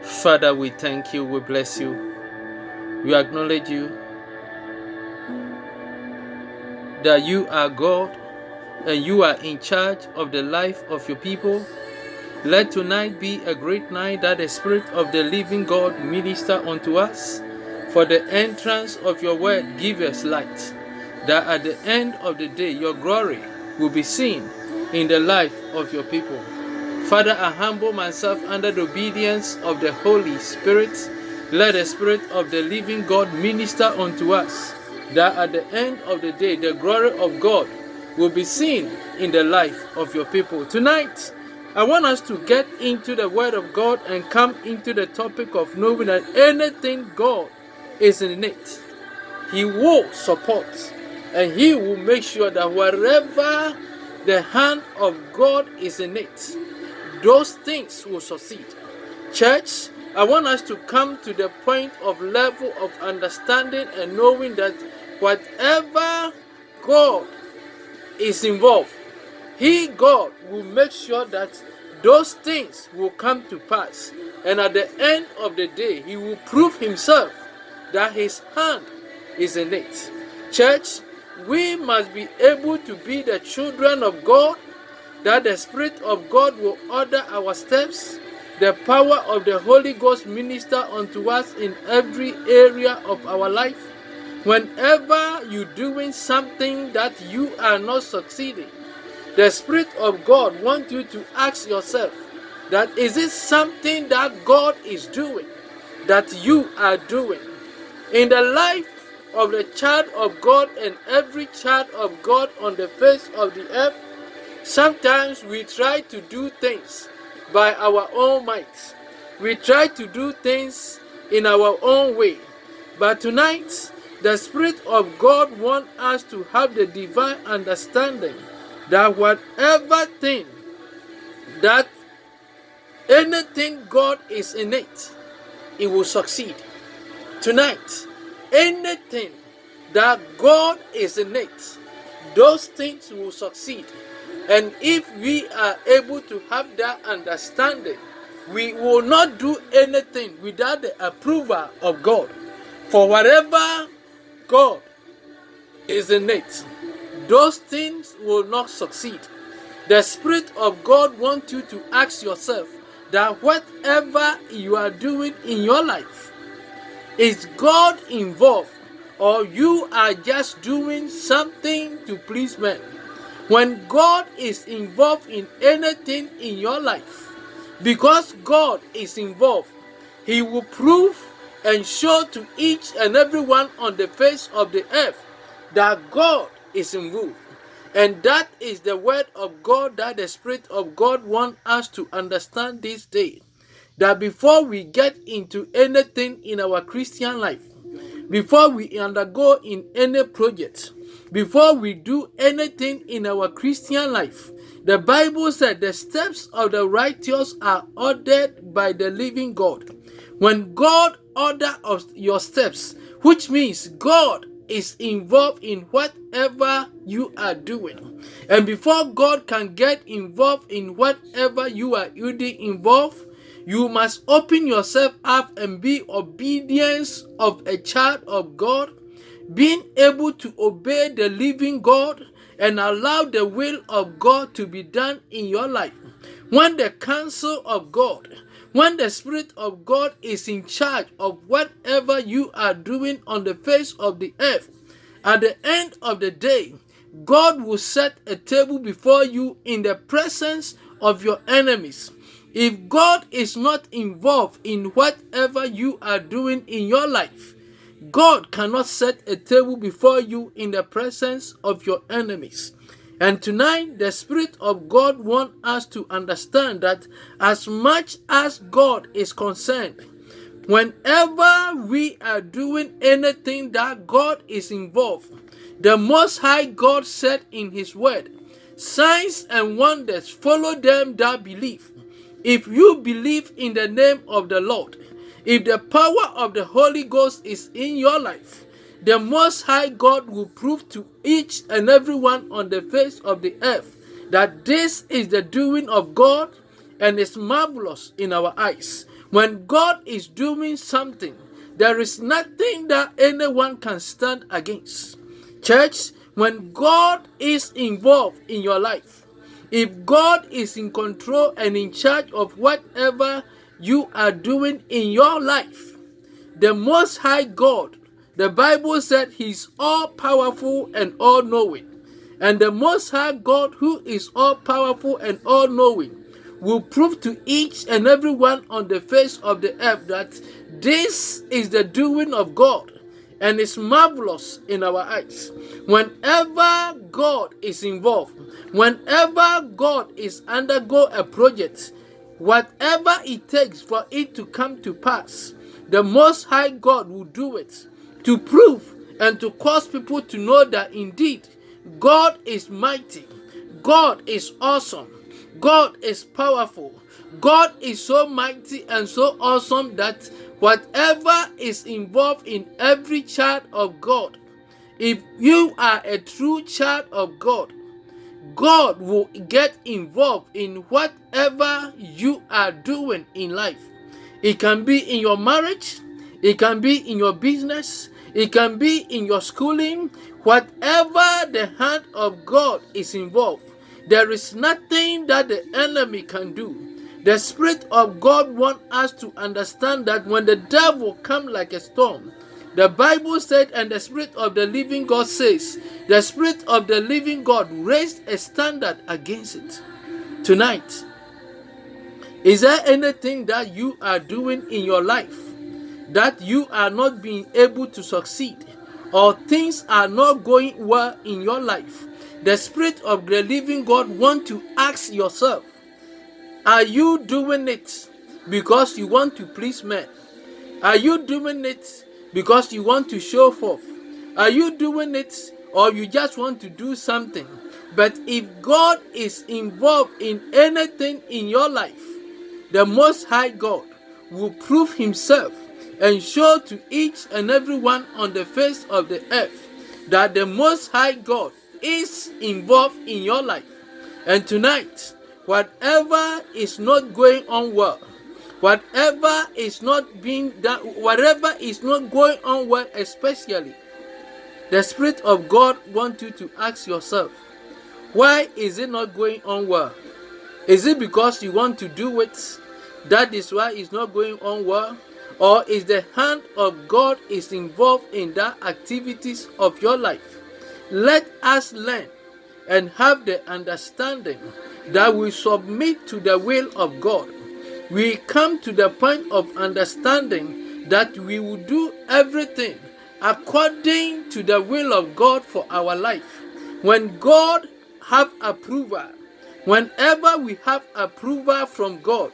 Father, we thank you, we bless you, we acknowledge you that you are God and you are in charge of the life of your people. Let tonight be a great night that the Spirit of the living God minister unto us. For the entrance of your word, give us light, that at the end of the day your glory will be seen in the life of your people. Father, I humble myself under the obedience of the Holy Spirit. Let the Spirit of the living God minister unto us, that at the end of the day the glory of God will be seen in the life of your people. Tonight, I want us to get into the Word of God and come into the topic of knowing that anything God is in it, He will support and He will make sure that wherever the hand of God is in it, those things will succeed. Church, I want us to come to the point of level of understanding and knowing that whatever God is involved, He, God, will make sure that those things will come to pass. And at the end of the day, He will prove Himself that His hand is in it. Church, we must be able to be the children of God, that the Spirit of God will order our steps, the power of the Holy Ghost minister unto us in every area of our life. Whenever you're doing something that you are not succeeding, the Spirit of God wants you to ask yourself that is it something that God is doing, that you are doing? In the life of the child of God and every child of God on the face of the earth, sometimes we try to do things by our own might. We try to do things in our own way. But tonight, the Spirit of God wants us to have the divine understanding that whatever thing, that anything God is in it, it will succeed. Tonight, anything that God is in it, those things will succeed. And if we are able to have that understanding, we will not do anything without the approval of God. For whatever God is in it, those things will not succeed. The Spirit of God wants you to ask yourself that whatever you are doing in your life, is God involved, or you are just doing something to please men? When God is involved in anything in your life, because God is involved, He will prove and show to each and everyone on the face of the earth that God is involved. And that is the word of God that the Spirit of God wants us to understand this day. That before we get into anything in our Christian life, before we undergo in any project, before we do anything in our Christian life, the Bible said the steps of the righteous are ordered by the living God. When God orders your steps, which means God is involved in whatever you are doing. And before God can get involved in whatever you are involved, you must open yourself up and be obedience of a child of God, being able to obey the living God and allow the will of God to be done in your life. When the counsel of God, when the Spirit of God is in charge of whatever you are doing on the face of the earth, at the end of the day, God will set a table before you in the presence of your enemies. If God is not involved in whatever you are doing in your life, God cannot set a table before you in the presence of your enemies. And tonight, the Spirit of God wants us to understand that as much as God is concerned, whenever we are doing anything that God is involved, the Most High God said in His Word, signs and wonders follow them that believe. If you believe in the name of the Lord, if the power of the Holy Ghost is in your life, the Most High God will prove to each and everyone on the face of the earth that this is the doing of God and is marvelous in our eyes. When God is doing something, there is nothing that anyone can stand against. Church, when God is involved in your life, if God is in control and in charge of whatever you are doing in your life, the Most High God, the Bible said He's all powerful and all knowing. And the Most High God, who is all powerful and all knowing, will prove to each and every one on the face of the earth that this is the doing of God and it's marvelous in our eyes. Whenever God is involved, whenever God is undergo a project, whatever it takes for it to come to pass, the Most High God will do it to prove and to cause people to know that indeed God is mighty, God is awesome, God is powerful, God is so mighty and so awesome that whatever is involved in every child of God, if you are a true child of God, God will get involved in whatever you are doing in life. It can be in your marriage, it can be in your business, it can be in your schooling. Whatever the hand of God is involved, there is nothing that the enemy can do. The Spirit of God wants us to understand that when the devil comes like a storm, the Bible said, and the Spirit of the living God says, the Spirit of the living God raised a standard against it. Tonight, is there anything that you are doing in your life that you are not being able to succeed, or things are not going well in your life? The Spirit of the living God wants to ask yourself, are you doing it because you want to please men? Are you doing it because you want to show forth? Are you doing it or you just want to do something? But if God is involved in anything in your life, the Most High God will prove Himself and show to each and every one on the face of the earth that the Most High God is involved in your life. And tonight, whatever is not going on well, whatever is not being done, whatever is not going on well, especially, the Spirit of God wants you to ask yourself, why is it not going on well? Is it because you want to do it? That is why it's not going on well? Or is the hand of God is involved in that activities of your life? Let us learn and have the understanding that we submit to the will of God. We come to the point of understanding that we will do everything according to the will of God for our life. When God have approval, whenever we have approval from God,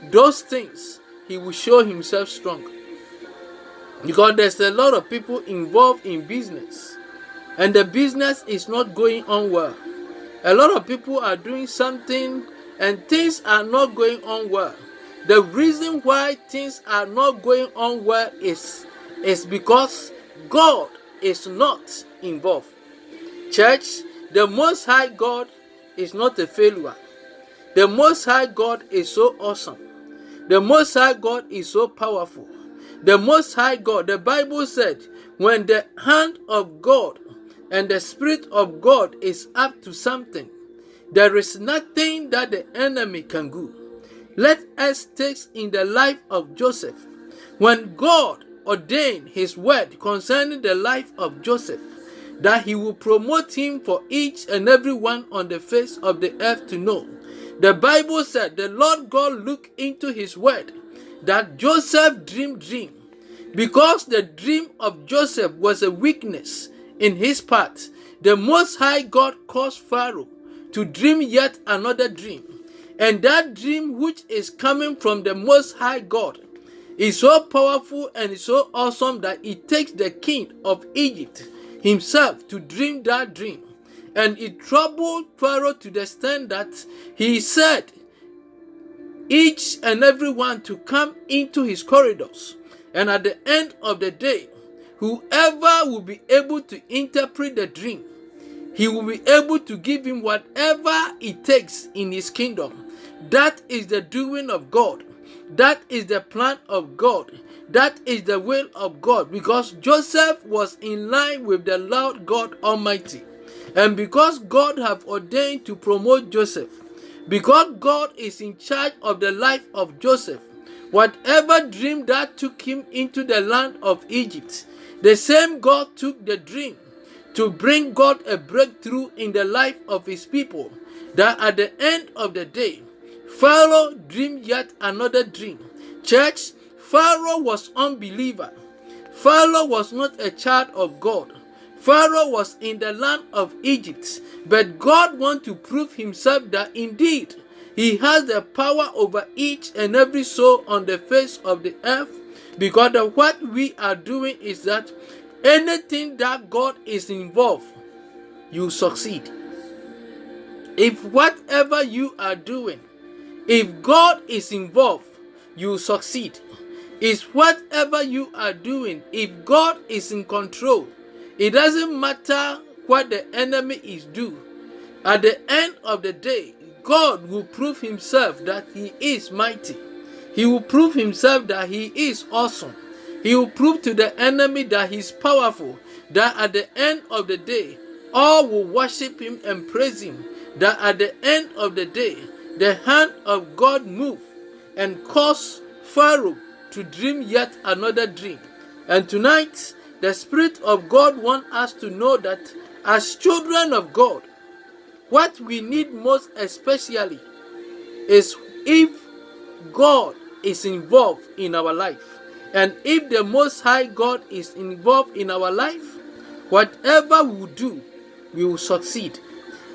those things He will show Himself strong. Because there's a lot of people involved in business, and the business is not going on well. A lot of people are doing something and things are not going on well. The reason why things are not going on well is because God is not involved. Church, the Most High God is not a failure. The Most High God is so awesome. The Most High God is so powerful. The Most High God, the Bible said, when the hand of God and the Spirit of God is up to something, there is nothing that the enemy can do. Let us take in the life of Joseph. When God ordained His word concerning the life of Joseph, that He will promote him for each and every one on the face of the earth to know. The Bible said the Lord God looked into His word that Joseph dreamed dream. Because the dream of Joseph was a weakness in his part, the Most High God caused Pharaoh to dream yet another dream. And that dream which is coming from the Most High God is so powerful and is so awesome that it takes the king of Egypt himself to dream that dream. And it troubled Pharaoh to the extent that he said each and every one to come into his corridors. And at the end of the day, whoever will be able to interpret the dream, he will be able to give him whatever it takes in his kingdom. That is the doing of God. That is the plan of God. That is the will of God, because Joseph was in line with the Lord God Almighty. And because God have ordained to promote Joseph, because God is in charge of the life of Joseph, whatever dream that took him into the land of Egypt, the same God took the dream to bring God a breakthrough in the life of his people, that at the end of the day, Pharaoh dreamed yet another dream. Church, Pharaoh was unbeliever. Pharaoh was not a child of God. Pharaoh was in the land of Egypt, but God wants to prove himself that indeed he has the power over each and every soul on the face of the earth, because of what we are doing is that anything that God is involved, you succeed. If whatever you are doing, if God is involved, you succeed. If whatever you are doing, if God is in control, it doesn't matter what the enemy is doing. At the end of the day, God will prove himself that he is mighty. He will prove himself that he is awesome. He will prove to the enemy that he is powerful. That at the end of the day, all will worship him and praise him. That at the end of the day, the hand of God moved and caused Pharaoh to dream yet another dream. And tonight, the Spirit of God wants us to know that as children of God, what we need most especially is if God is involved in our life. And if the Most High God is involved in our life, whatever we do, we will succeed.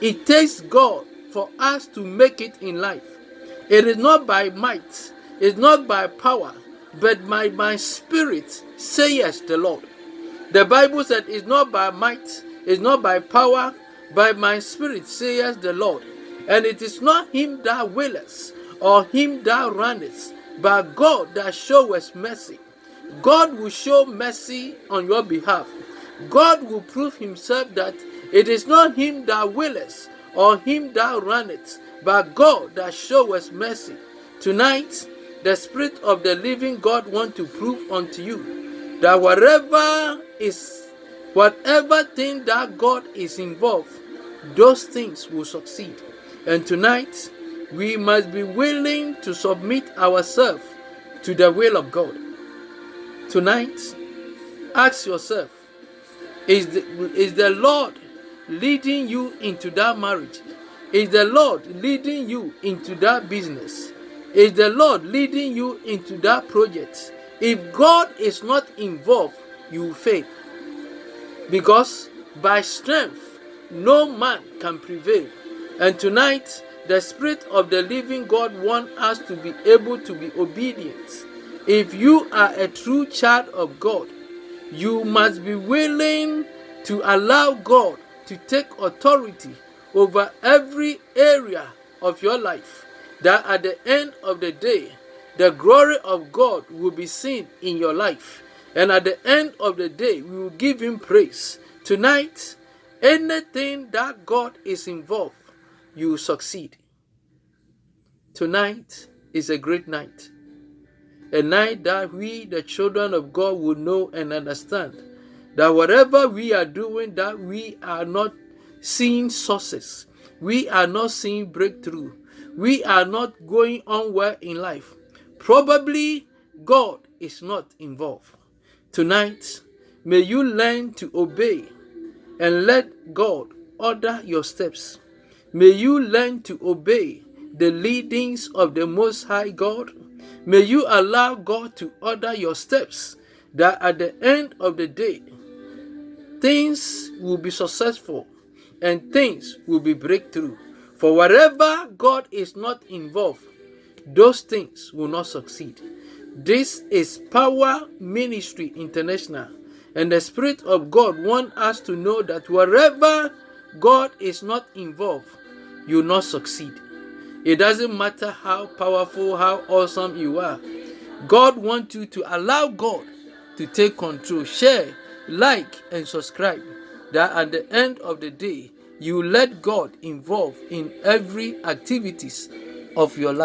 It takes God for us to make it in life. It is not by might, it's not by power, but by my spirit, saith the Lord. The Bible said it's not by might, it's not by power, by my spirit, saith the Lord. And it is not him that willeth, or him that runneth, but God that showeth mercy. God will show mercy on your behalf. God will prove himself that it is not him that willeth, or him that runneth, but God that showeth mercy. Tonight, the Spirit of the living God wants to prove unto you that whatever thing that God is involved, those things will succeed. And tonight, we must be willing to submit ourselves to the will of God. Tonight, ask yourself, is the Lord leading you into that marriage? Is the Lord leading you into that business? Is the Lord leading you into that project? If God is not involved, you will fail. Because by strength, no man can prevail. And tonight, the Spirit of the living God wants us to be able to be obedient. If you are a true child of God, you must be willing to allow God to take authority over every area of your life, that at the end of the day, the glory of God will be seen in your life. And at the end of the day, we will give him praise. Tonight, anything that God is involved, you will succeed. Tonight is a great night. A night that we, the children of God, will know and understand that whatever we are doing, that we are not seeing success, we are not seeing breakthrough, we are not going on well in life. Probably God is not involved. Tonight, may you learn to obey and let God order your steps. May you learn to obey the leadings of the Most High God. May you allow God to order your steps, that at the end of the day, things will be successful and things will be breakthrough. For wherever God is not involved, those things will not succeed. This is Power Ministry International, and the Spirit of God wants us to know that wherever God is not involved, you will not succeed. It doesn't matter how powerful, how awesome you are. God wants you to allow God to take control. Share, like, and subscribe. That at the end of the day, you let God involve in every activities of your life.